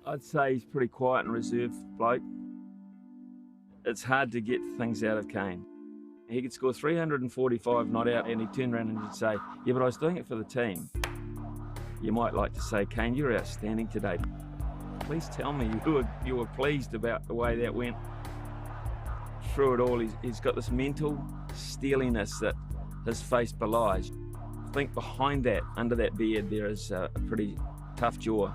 I'd say he's pretty quiet and reserved bloke. It's hard to get things out of Kane. He could score 345 not out and he'd turn around and he'd say, yeah, but I was doing it for the team. You might like to say, Kane, you're outstanding today. Please tell me you were pleased about the way that went. Through it all, he's got this mental steeliness that his face belies. I think behind that, under that beard, there is a pretty tough jaw.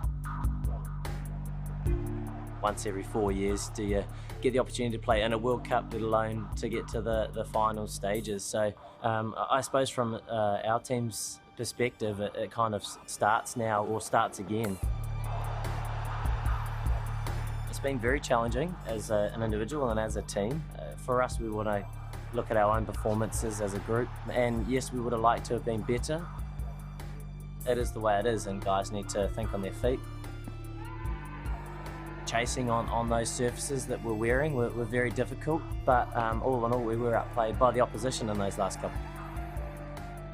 Once every 4 years do you get the opportunity to play in a World Cup, let alone to get to the final stages. So I suppose from our team's perspective, it kind of starts now or starts again. It's been very challenging as an individual and as a team. For us, we want to look at our own performances as a group, and yes, we would have liked to have been better. It is the way it is, and guys need to think on their feet. Chasing on those surfaces that we're wearing were very difficult, but all in all, we were outplayed by the opposition in those last couple.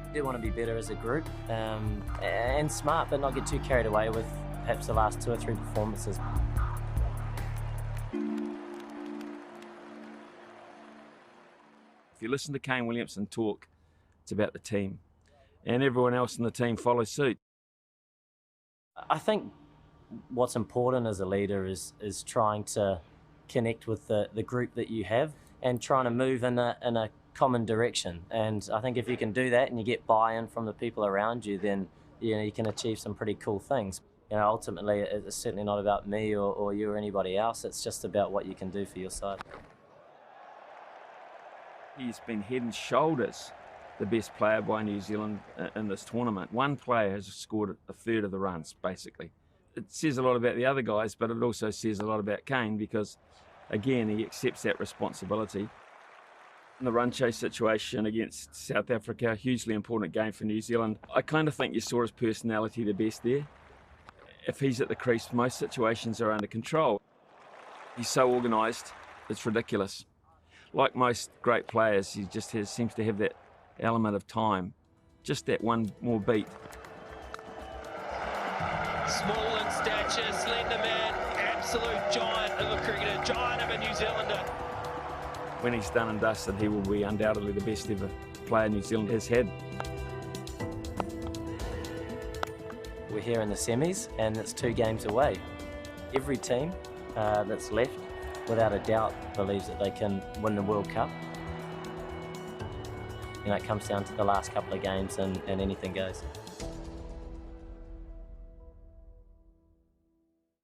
We do want to be better as a group and smart, but not get too carried away with perhaps the last 2 or 3 performances. If you listen to Kane Williamson talk, it's about the team, and everyone else in the team follows suit. I think what's important as a leader is trying to connect with the group that you have and trying to move in a common direction. And I think if you can do that and you get buy-in from the people around you, then you can achieve some pretty cool things. Ultimately, it's certainly not about me or you or anybody else. It's just about what you can do for your side. He's been head and shoulders the best player by New Zealand in this tournament. One player has scored a third of the runs, basically. It says a lot about the other guys, but it also says a lot about Kane because, again, he accepts that responsibility. In the run chase situation against South Africa, a hugely important game for New Zealand. I kind of think you saw his personality the best there. If he's at the crease, most situations are under control. He's so organised, it's ridiculous. Like most great players, he just seems to have that element of time, just that one more beat. Small in stature, slender man, absolute giant of a cricketer, giant of a New Zealander. When he's done and dusted, he will be undoubtedly the best ever player New Zealand has had. We're here in the semis, and it's 2 games away. Every team that's left, without a doubt, believes that they can win the World Cup. It comes down to the last couple of games and anything goes.